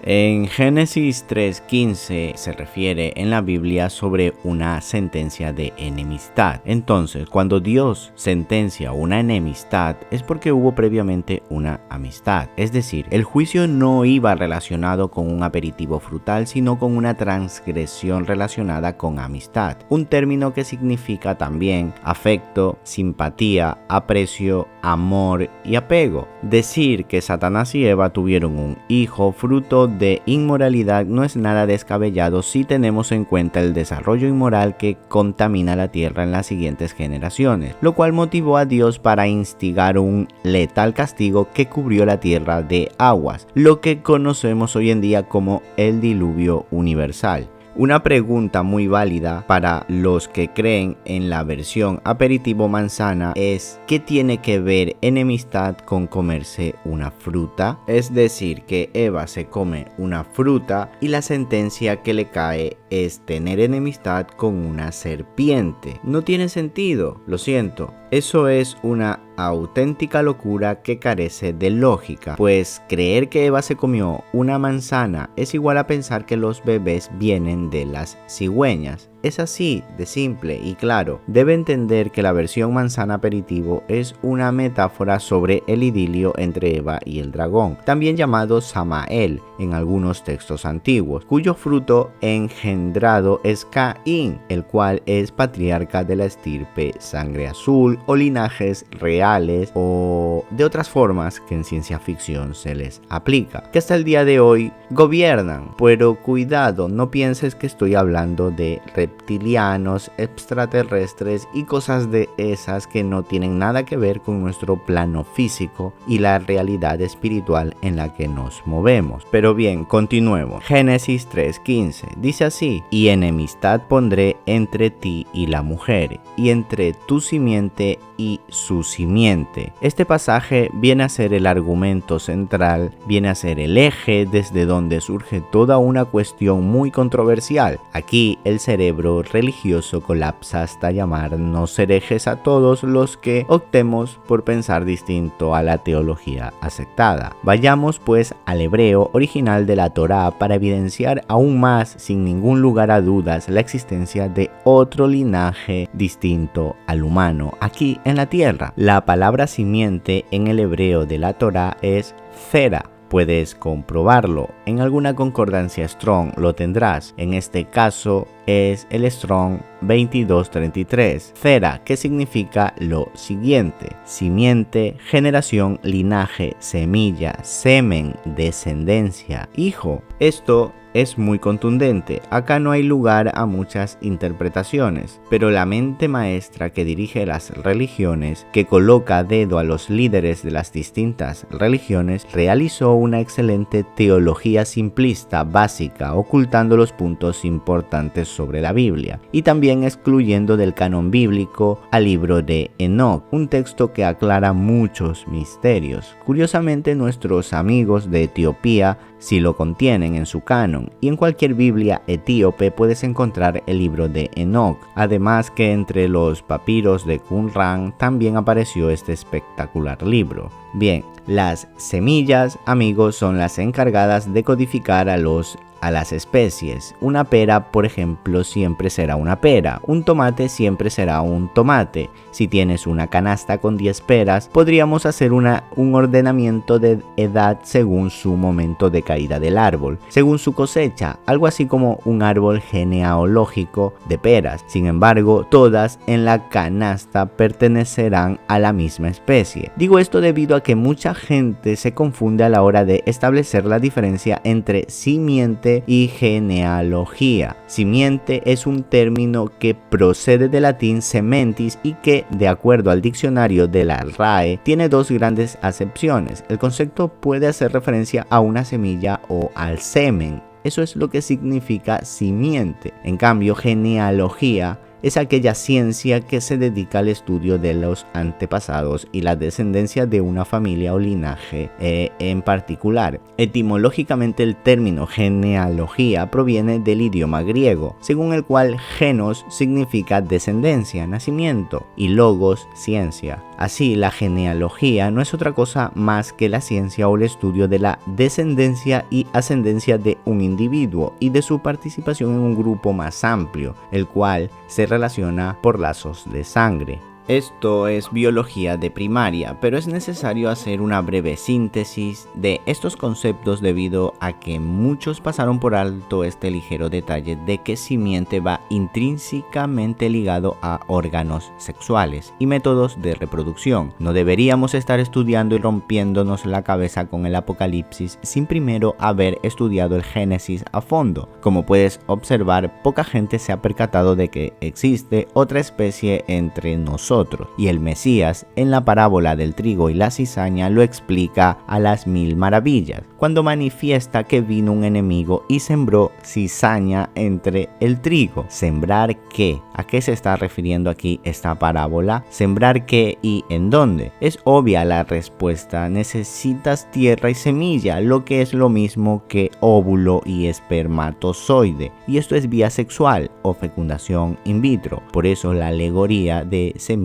En Génesis 3:15 se refiere en la Biblia sobre una sentencia de enemistad. Entonces, cuando Dios sentencia una enemistad es porque hubo previamente una amistad. Es decir, el juicio no iba relacionado con un aperitivo frutal, sino con una transgresión relacionada con amistad. Un término que significa también afecto, simpatía, aprecio, amor y apego. Decir que Satanás y Eva tuvieron un hijo fruto de inmoralidad no es nada descabellado si tenemos en cuenta el desarrollo inmoral que contamina la tierra en las siguientes generaciones, lo cual motivó a Dios para instigar un letal castigo que cubrió la tierra de aguas, lo que conocemos hoy en día como el diluvio universal. Una pregunta muy válida para los que creen en la versión aperitivo manzana es: ¿qué tiene que ver enemistad con comerse una fruta? Es decir, que Eva se come una fruta y la sentencia que le cae es tener enemistad con una serpiente. No tiene sentido, lo siento. Eso es una auténtica locura que carece de lógica, pues creer que Eva se comió una manzana es igual a pensar que los bebés vienen de las cigüeñas. Es así de simple y claro. Debe entender que la versión manzana aperitivo es una metáfora sobre el idilio entre Eva y el dragón, también llamado Samael en algunos textos antiguos, cuyo fruto engendrado es Caín, el cual es patriarca de la estirpe sangre azul o linajes reales, o de otras formas que en ciencia ficción se les aplica, que hasta el día de hoy gobiernan. Pero cuidado, no pienses que estoy hablando de reptilianos, extraterrestres y cosas de esas que no tienen nada que ver con nuestro plano físico y la realidad espiritual en la que nos movemos. Pero bien, continuemos. Génesis 3:15 dice así: y enemistad pondré entre ti y la mujer, y entre tu simiente y su simiente. Este pasaje viene a ser el argumento central, viene a ser el eje desde donde surge toda una cuestión muy controversial. Aquí el cerebro religioso colapsa hasta llamarnos herejes a todos los que optemos por pensar distinto a la teología aceptada. Vayamos pues al hebreo original de la Torá para evidenciar aún más, sin ningún lugar a dudas, la existencia de otro linaje distinto al humano aquí en la tierra. La palabra simiente en el hebreo de la Torá es zera. Puedes comprobarlo. En alguna concordancia Strong lo tendrás. En este caso es el Strong 2233. Zera, que significa lo siguiente: simiente, generación, linaje, semilla, semen, descendencia, hijo. Esto es muy contundente. Acá no hay lugar a muchas interpretaciones, pero la mente maestra que dirige las religiones, que coloca a dedo a los líderes de las distintas religiones, realizó una excelente teología simplista básica, ocultando los puntos importantes sobre la Biblia y también excluyendo del canon bíblico al libro de Enoc, un texto que aclara muchos misterios. Curiosamente, nuestros amigos de Etiopía sí lo contienen en su canon, y en cualquier Biblia etíope puedes encontrar el libro de Enoc. Además que entre los papiros de Qumran también apareció este espectacular libro. Bien, las semillas, amigos, son las encargadas de codificar a las especies. Una pera, por ejemplo, siempre será una pera. Un tomate siempre será un tomate. Si tienes una canasta con 10 peras, podríamos hacer un ordenamiento de edad según su momento de caída del árbol, según su cosecha, algo así como un árbol genealógico de peras. Sin embargo, todas en la canasta pertenecerán a la misma especie. Digo esto debido a que mucha gente se confunde a la hora de establecer la diferencia entre simiente y genealogía. Simiente es un término que procede del latín sementis y que, de acuerdo al diccionario de la RAE, tiene dos grandes acepciones. El concepto puede hacer referencia a una semilla o al semen. Eso es lo que significa simiente. En cambio, genealogía es aquella ciencia que se dedica al estudio de los antepasados y la descendencia de una familia o linaje en particular. Etimológicamente, el término genealogía proviene del idioma griego, según el cual genos significa descendencia, nacimiento, y logos, ciencia. Así, la genealogía no es otra cosa más que la ciencia o el estudio de la descendencia y ascendencia de un individuo y de su participación en un grupo más amplio, el cual se relaciona por lazos de sangre. Esto es biología de primaria, pero es necesario hacer una breve síntesis de estos conceptos debido a que muchos pasaron por alto este ligero detalle de que simiente va intrínsecamente ligado a órganos sexuales y métodos de reproducción. No deberíamos estar estudiando y rompiéndonos la cabeza con el Apocalipsis sin primero haber estudiado el Génesis a fondo. Como puedes observar, poca gente se ha percatado de que existe otra especie entre nosotros, y el Mesías en la parábola del trigo y la cizaña lo explica a las mil maravillas, cuando manifiesta que vino un enemigo y sembró cizaña entre el trigo. ¿Sembrar qué? ¿A qué se está refiriendo aquí esta parábola? ¿Sembrar qué y en dónde? Es obvia la respuesta: necesitas tierra y semilla, lo que es lo mismo que óvulo y espermatozoide, y esto es vía sexual o fecundación in vitro, por eso la alegoría de semilla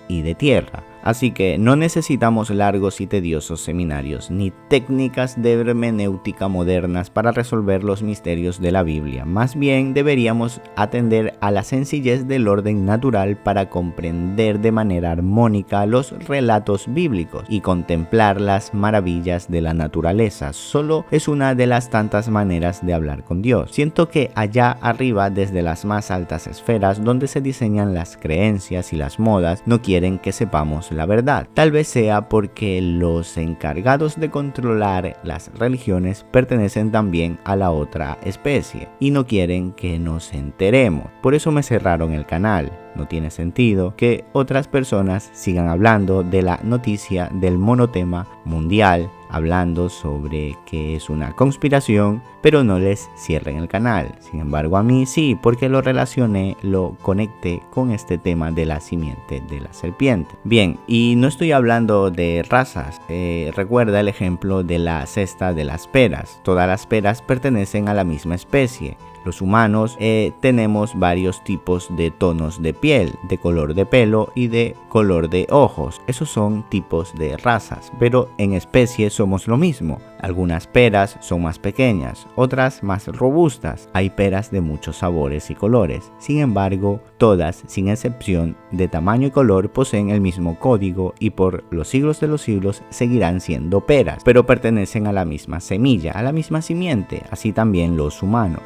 y de tierra. Así que no necesitamos largos y tediosos seminarios ni técnicas de hermenéutica modernas para resolver los misterios de la Biblia. Más bien deberíamos atender a la sencillez del orden natural para comprender de manera armónica los relatos bíblicos y contemplar las maravillas de la naturaleza. Solo es una de las tantas maneras de hablar con Dios. Siento que allá arriba, desde las más altas esferas donde se diseñan las creencias y las modas, no quieren que sepamos la verdad. Tal vez sea porque los encargados de controlar las religiones pertenecen también a la otra especie y no quieren que nos enteremos. Por eso me cerraron el canal. No tiene sentido que otras personas sigan hablando de la noticia del monotema mundial, hablando sobre que es una conspiración, pero no les cierren el canal. Sin embargo, a mí sí, porque lo relacioné, lo conecté con este tema de la simiente de la serpiente. Bien, y no estoy hablando de razas. Recuerda el ejemplo de la cesta de las peras. Todas las peras pertenecen a la misma especie. Los humanos tenemos varios tipos de tonos de piel, de color de pelo y de color de ojos. Esos son tipos de razas, pero en especie somos lo mismo. Algunas peras son más pequeñas, otras más robustas. Hay peras de muchos sabores y colores. Sin embargo, todas, sin excepción de tamaño y color, poseen el mismo código y por los siglos de los siglos seguirán siendo peras, pero pertenecen a la misma semilla, a la misma simiente. Así también los humanos.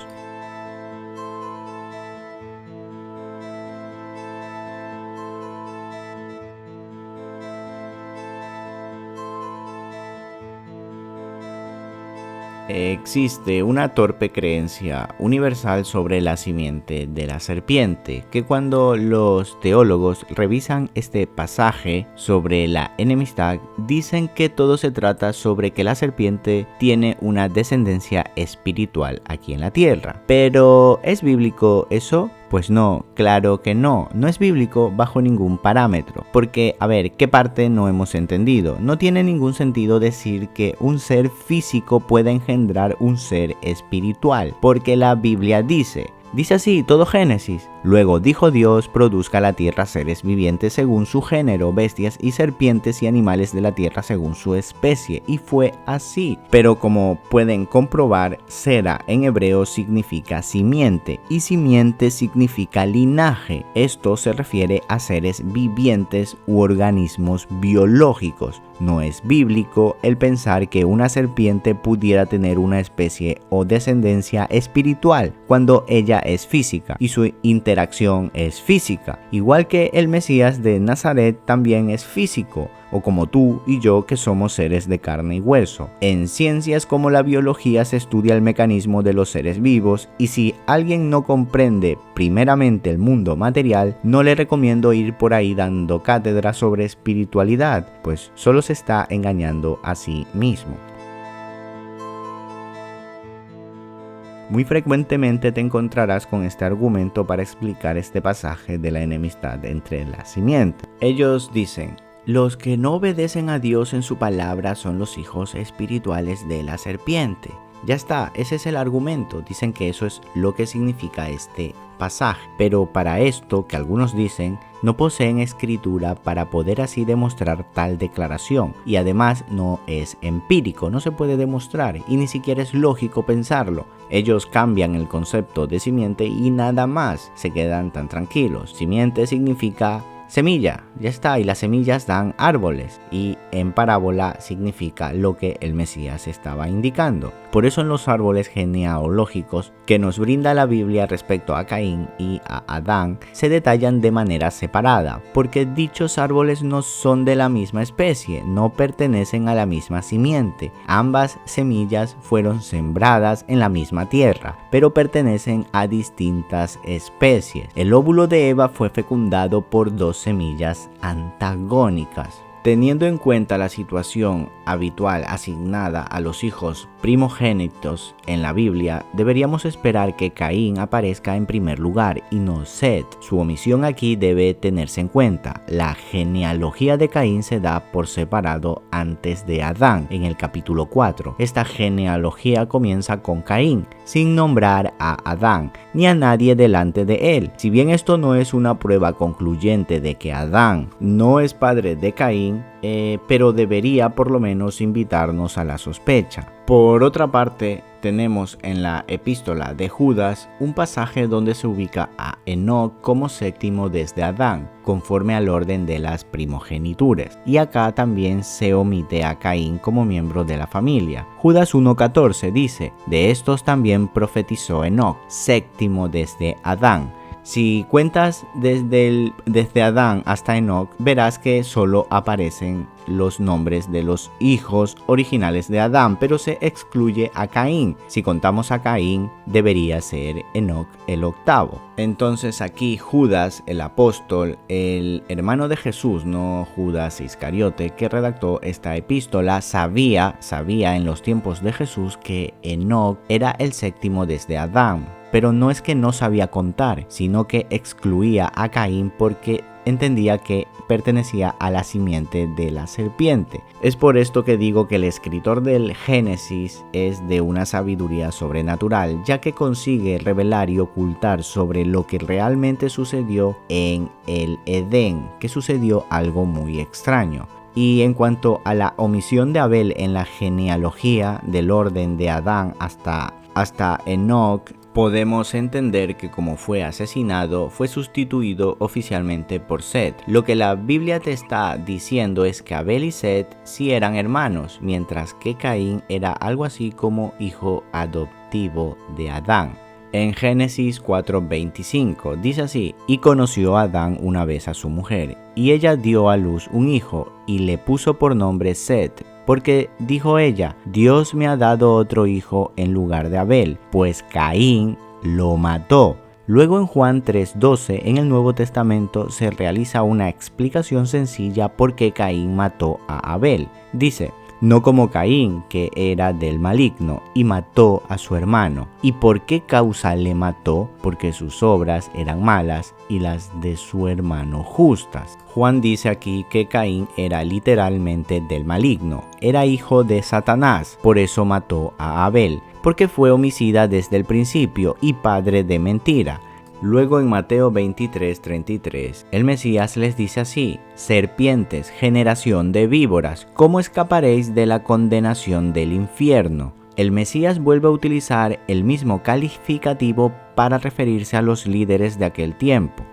Existe una torpe creencia universal sobre la simiente de la serpiente, que cuando los teólogos revisan este pasaje sobre la enemistad, dicen que todo se trata sobre que la serpiente tiene una descendencia espiritual aquí en la tierra. ¿Pero es bíblico eso? Pues no, claro que no es bíblico bajo ningún parámetro, porque, a ver, ¿qué parte no hemos entendido? No tiene ningún sentido decir que un ser físico pueda engendrar un ser espiritual, porque la Biblia dice así, todo Génesis. Luego dijo Dios, produzca la tierra seres vivientes según su género, bestias y serpientes y animales de la tierra según su especie, y fue así. Pero como pueden comprobar, Sera en hebreo significa simiente, y simiente significa linaje. Esto se refiere a seres vivientes u organismos biológicos. No es bíblico el pensar que una serpiente pudiera tener una especie o descendencia espiritual cuando ella es física y su interacción es física, igual que el Mesías de Nazaret también es físico, o como tú y yo que somos seres de carne y hueso. En ciencias como la biología se estudia el mecanismo de los seres vivos, y si alguien no comprende primeramente el mundo material, no le recomiendo ir por ahí dando cátedra sobre espiritualidad, pues solo se está engañando a sí mismo. Muy frecuentemente te encontrarás con este argumento para explicar este pasaje de la enemistad entre las simientes. Ellos dicen: los que no obedecen a Dios en su palabra son los hijos espirituales de la serpiente. Ya está, ese es el argumento. Dicen que eso es lo que significa este pasaje. Pero para esto, que algunos dicen, no poseen escritura para poder así demostrar tal declaración. Y además no es empírico, no se puede demostrar y ni siquiera es lógico pensarlo. Ellos cambian el concepto de simiente y nada más, se quedan tan tranquilos. Simiente significa semilla, ya está, y las semillas dan árboles, y en parábola significa lo que el Mesías estaba indicando. Por eso en los árboles genealógicos que nos brinda la Biblia respecto a Caín y a Adán se detallan de manera separada, porque dichos árboles no son de la misma especie, no pertenecen a la misma simiente. Ambas semillas fueron sembradas en la misma tierra, pero pertenecen a distintas especies. El óvulo de Eva fue fecundado por dos semillas antagónicas. Teniendo en cuenta la situación habitual asignada a los hijos primogénitos en la Biblia, deberíamos esperar que Caín aparezca en primer lugar y no Set. Su omisión aquí debe tenerse en cuenta. La genealogía de Caín se da por separado antes de Adán, en el capítulo 4. Esta genealogía comienza con Caín, sin nombrar a Adán, ni a nadie delante de él. Si bien esto no es una prueba concluyente de que Adán no es padre de Caín, pero debería por lo menos invitarnos a la sospecha. Por otra parte, tenemos en la epístola de Judas un pasaje donde se ubica a Enoc como séptimo desde Adán, conforme al orden de las primogenituras. Y acá también se omite a Caín como miembro de la familia. Judas 1:14 dice: de estos también profetizó Enoc, séptimo desde Adán. Si cuentas desde Adán hasta Enoc, verás que solo aparecen los nombres de los hijos originales de Adán, pero se excluye a Caín. Si contamos a Caín, debería ser Enoc el octavo. Entonces aquí Judas, el apóstol, el hermano de Jesús, no Judas Iscariote, que redactó esta epístola, sabía en los tiempos de Jesús que Enoc era el séptimo desde Adán. Pero no es que no sabía contar, sino que excluía a Caín porque entendía que pertenecía a la simiente de la serpiente. Es por esto que digo que el escritor del Génesis es de una sabiduría sobrenatural, ya que consigue revelar y ocultar sobre lo que realmente sucedió en el Edén, que sucedió algo muy extraño. Y en cuanto a la omisión de Abel en la genealogía del orden de Adán hasta Enoc, podemos entender que como fue asesinado, fue sustituido oficialmente por Set. Lo que la Biblia te está diciendo es que Abel y Set sí eran hermanos, mientras que Caín era algo así como hijo adoptivo de Adán. En Génesis 4:25 dice así: y conoció Adán una vez a su mujer, y ella dio a luz un hijo, y le puso por nombre Set, porque dijo ella: Dios me ha dado otro hijo en lugar de Abel, pues Caín lo mató. Luego en Juan 3:12 en el Nuevo Testamento se realiza una explicación sencilla por qué Caín mató a Abel. Dice: no como Caín, que era del maligno, y mató a su hermano. ¿Y por qué causa le mató? Porque sus obras eran malas y las de su hermano justas. Juan dice aquí que Caín era literalmente del maligno, era hijo de Satanás, por eso mató a Abel, porque fue homicida desde el principio y padre de mentira. Luego en Mateo 23:33, el Mesías les dice así: serpientes, generación de víboras, ¿cómo escaparéis de la condenación del infierno? El Mesías vuelve a utilizar el mismo calificativo para referirse a los líderes de aquel tiempo.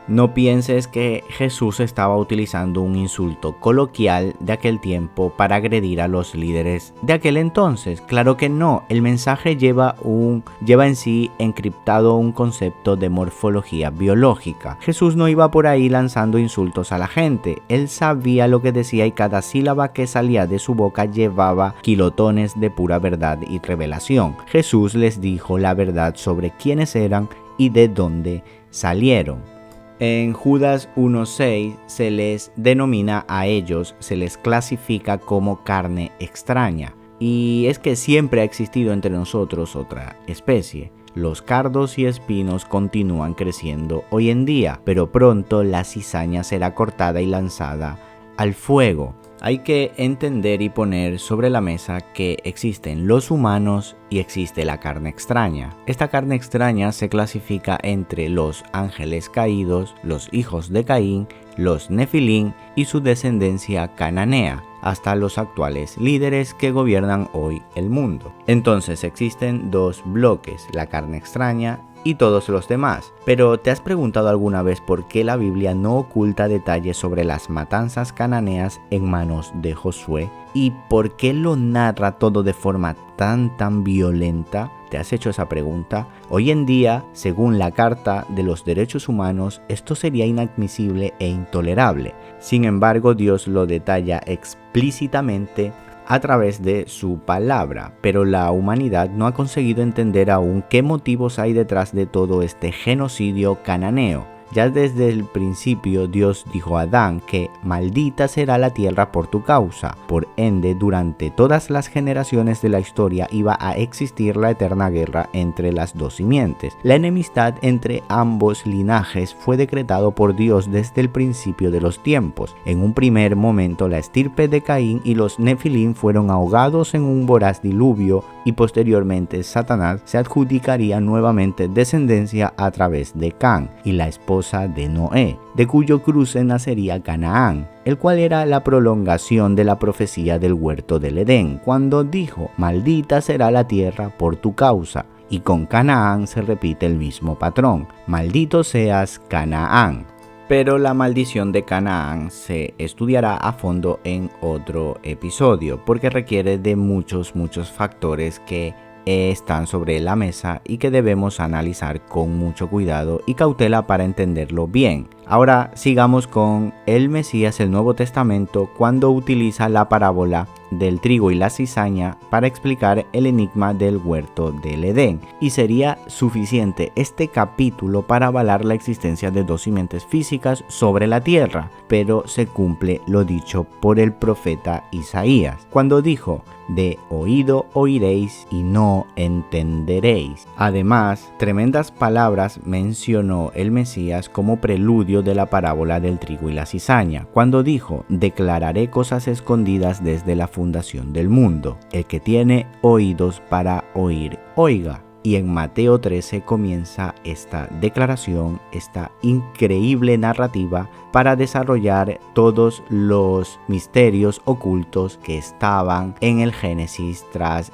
No pienses que Jesús estaba utilizando un insulto coloquial de aquel tiempo para agredir a los líderes de aquel entonces. Claro que no, el mensaje lleva en sí encriptado un concepto de morfología biológica. Jesús no iba por ahí lanzando insultos a la gente, él sabía lo que decía y cada sílaba que salía de su boca llevaba kilotones de pura verdad y revelación. Jesús les dijo la verdad sobre quiénes eran y de dónde salieron. En Judas 1:6 se les denomina a ellos, se les clasifica como carne extraña. y es que siempre ha existido entre nosotros otra especie. Los cardos y espinos continúan creciendo hoy en día, pero pronto la cizaña será cortada y lanzada al fuego. Hay que entender y poner sobre la mesa que existen los humanos y existe la carne extraña. Esta carne extraña se clasifica entre los ángeles caídos, los hijos de Caín, los Nefilín y su descendencia cananea, hasta los actuales líderes que gobiernan hoy el mundo. Entonces existen dos bloques, la carne extraña y todos los demás. Pero ¿te has preguntado alguna vez por qué la Biblia no oculta detalles sobre las matanzas cananeas en manos de Josué? ¿Y por qué lo narra todo de forma tan violenta? ¿Te has hecho esa pregunta? Hoy en día, según la Carta de los Derechos Humanos, esto sería inadmisible e intolerable. Sin embargo, Dios lo detalla explícitamente a través de su palabra, pero la humanidad no ha conseguido entender aún qué motivos hay detrás de todo este genocidio cananeo. Ya desde el principio Dios dijo a Adán que maldita será la tierra por tu causa. Por ende, durante todas las generaciones de la historia iba a existir la eterna guerra entre las dos simientes. La enemistad entre ambos linajes fue decretado por Dios desde el principio de los tiempos. En un primer momento la estirpe de Caín y los Nefilín fueron ahogados en un voraz diluvio y posteriormente Satanás se adjudicaría nuevamente descendencia a través de Can y la esposa de Noé, de cuyo cruce nacería Canaán, el cual era la prolongación de la profecía del huerto del Edén, cuando dijo: maldita será la tierra por tu causa. Y con Canaán se repite el mismo patrón: maldito seas Canaán. Pero la maldición de Canaán se estudiará a fondo en otro episodio, porque requiere de muchos factores que están sobre la mesa y que debemos analizar con mucho cuidado y cautela para entenderlo bien. Ahora sigamos con el Mesías, el Nuevo Testamento, cuando utiliza la parábola del trigo y la cizaña para explicar el enigma del huerto del Edén. Y sería suficiente este capítulo para avalar la existencia de dos simientes físicas sobre la tierra, pero se cumple lo dicho por el profeta Isaías, cuando dijo: de oído oiréis y no entenderéis. Además, tremendas palabras mencionó el Mesías como preludio de la parábola del trigo y la cizaña, cuando dijo: declararé cosas escondidas desde la fundación del mundo. El que tiene oídos para oír, oiga. Y en Mateo 13 comienza esta declaración, esta increíble narrativa para desarrollar todos los misterios ocultos que estaban en el Génesis tras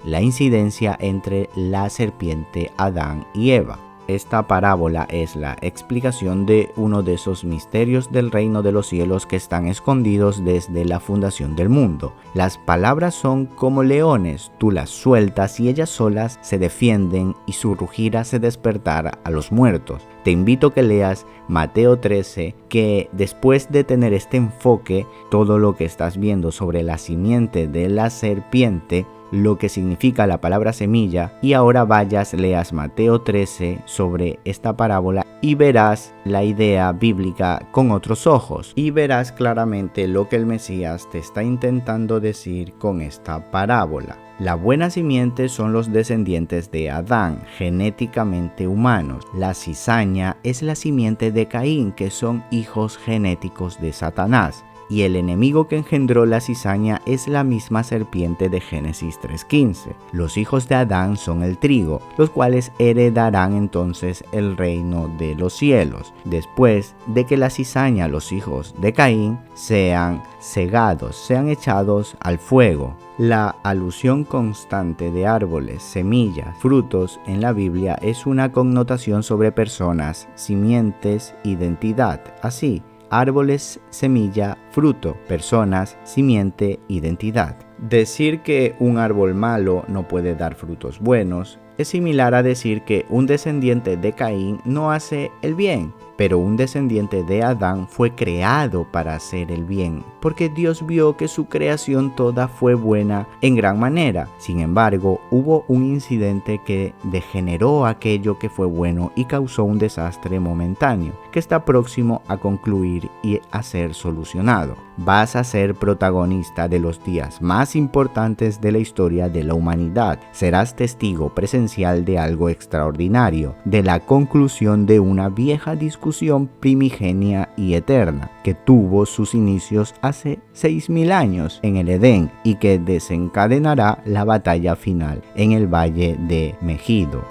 la incidencia entre la serpiente Adán y Eva. Esta parábola es la explicación de uno de esos misterios del reino de los cielos que están escondidos desde la fundación del mundo. Las palabras son como leones, tú las sueltas y ellas solas se defienden y su rugir hace despertar a los muertos. Te invito a que leas Mateo 13, que después de tener este enfoque, todo lo que estás viendo sobre la simiente de la serpiente, lo que significa la palabra semilla, y ahora leas Mateo 13 sobre esta parábola y verás la idea bíblica con otros ojos y verás claramente lo que el Mesías te está intentando decir con esta parábola. La buena simiente son los descendientes de Adán, genéticamente humanos. La cizaña es la simiente de Caín, que son hijos genéticos de Satanás. Y el enemigo que engendró la cizaña es la misma serpiente de Génesis 3:15. Los hijos de Adán son el trigo, los cuales heredarán entonces el reino de los cielos, después de que la cizaña, los hijos de Caín, sean cegados, sean echados al fuego. La alusión constante de árboles, semillas, frutos en la Biblia es una connotación sobre personas, simientes, identidad. Así, árboles, semilla, fruto, personas, simiente, identidad. Decir que un árbol malo no puede dar frutos buenos es similar a decir que un descendiente de Caín no hace el bien. Pero un descendiente de Adán fue creado para hacer el bien, porque Dios vio que su creación toda fue buena en gran manera. Sin embargo, hubo un incidente que degeneró aquello que fue bueno y causó un desastre momentáneo, que está próximo a concluir y a ser solucionado. Vas a ser protagonista de los días más importantes de la historia de la humanidad. Serás testigo presencial de algo extraordinario, de la conclusión de una vieja discusión primigenia y eterna, que tuvo sus inicios hace 6000 años en el Edén y que desencadenará la batalla final en el valle de Megido.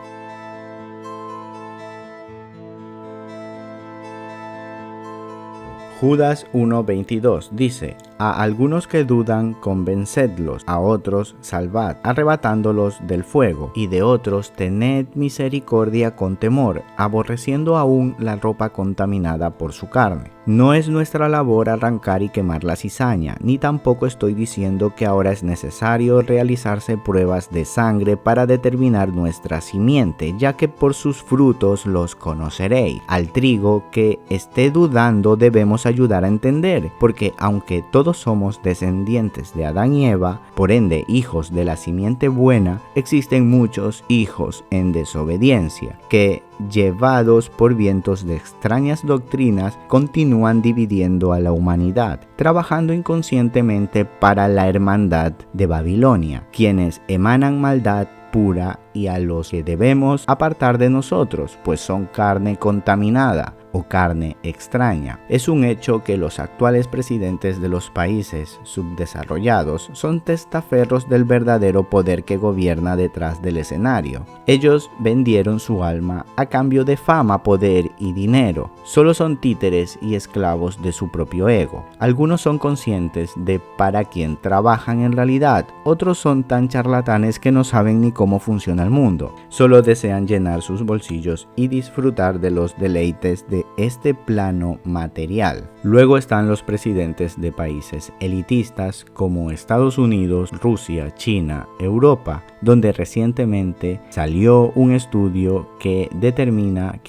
Judas 1:22 dice: a algunos que dudan convencedlos, a otros salvad, arrebatándolos del fuego, y de otros tened misericordia con temor, aborreciendo aún la ropa contaminada por su carne. No es nuestra labor arrancar y quemar la cizaña, ni tampoco estoy diciendo que ahora es necesario realizarse pruebas de sangre para determinar nuestra simiente, ya que por sus frutos los conoceréis. Al trigo que esté dudando debemos ayudar a entender, porque aunque todos somos descendientes de Adán y Eva, por ende hijos de la simiente buena, existen muchos hijos en desobediencia, que llevados por vientos de extrañas doctrinas, continúan dividiendo a la humanidad, trabajando inconscientemente para la hermandad de Babilonia, quienes emanan maldad pura y a los que debemos apartar de nosotros, pues son carne contaminada o carne extraña. Es un hecho que los actuales presidentes de los países subdesarrollados son testaferros del verdadero poder que gobierna detrás del escenario. Ellos vendieron su alma a cambio de fama, poder y dinero. Solo son títeres y esclavos de su propio ego. Algunos son conscientes de para quién trabajan en realidad, otros son tan charlatanes que no saben ni cómo funciona el mundo. Solo desean llenar sus bolsillos y disfrutar de los deleites de este plano material. Luego están los presidentes de países elitistas como Estados Unidos, Rusia, China, Europa, donde recientemente salió un estudio que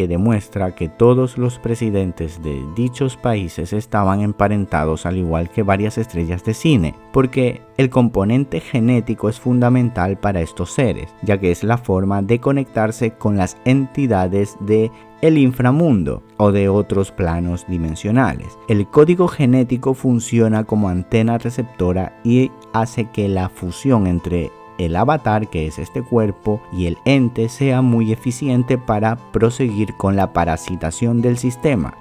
demuestra que todos los presidentes de dichos países estaban emparentados, al igual que varias estrellas de cine, porque el componente genético es fundamental para estos seres, ya que es la forma de conectarse con las entidades de el inframundo o de otros planos dimensionales. El código genético funciona como antena receptora y hace que la fusión entre el avatar, que es este cuerpo, y el ente sea muy eficiente para proseguir con la parasitación del sistema.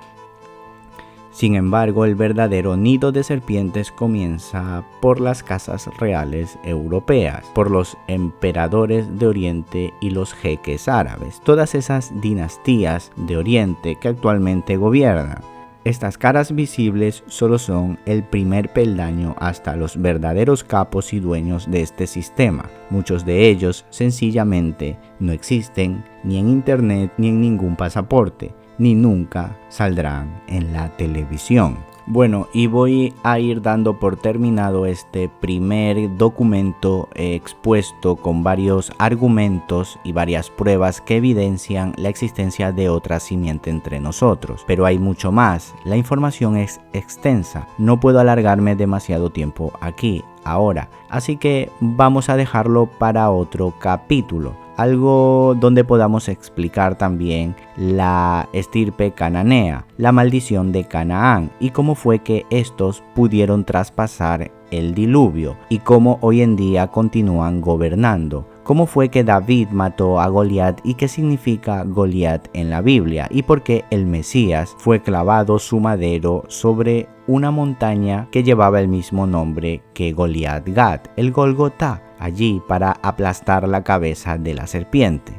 Sin embargo, el verdadero nido de serpientes comienza por las casas reales europeas, por los emperadores de Oriente y los jeques árabes, todas esas dinastías de Oriente que actualmente gobiernan. Estas caras visibles solo son el primer peldaño hasta los verdaderos capos y dueños de este sistema. Muchos de ellos sencillamente no existen ni en internet ni en ningún pasaporte, ni nunca saldrán en la televisión. Bueno, y voy a ir dando por terminado este primer documento expuesto con varios argumentos y varias pruebas que evidencian la existencia de otra simiente entre nosotros. Pero hay mucho más, la información es extensa, no puedo alargarme demasiado tiempo aquí, ahora, así que vamos a dejarlo para otro capítulo. Algo donde podamos explicar también la estirpe cananea, la maldición de Canaán y cómo fue que estos pudieron traspasar el diluvio y cómo hoy en día continúan gobernando. Cómo fue que David mató a Goliat y qué significa Goliat en la Biblia y por qué el Mesías fue clavado su madero sobre una montaña que llevaba el mismo nombre que Goliat Gat, el Golgotá, allí para aplastar la cabeza de la serpiente,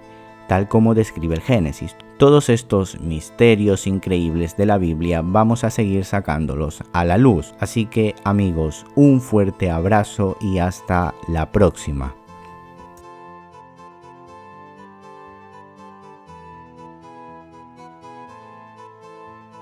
tal como describe el Génesis. Todos estos misterios increíbles de la Biblia vamos a seguir sacándolos a la luz. Así que amigos, un fuerte abrazo y hasta la próxima.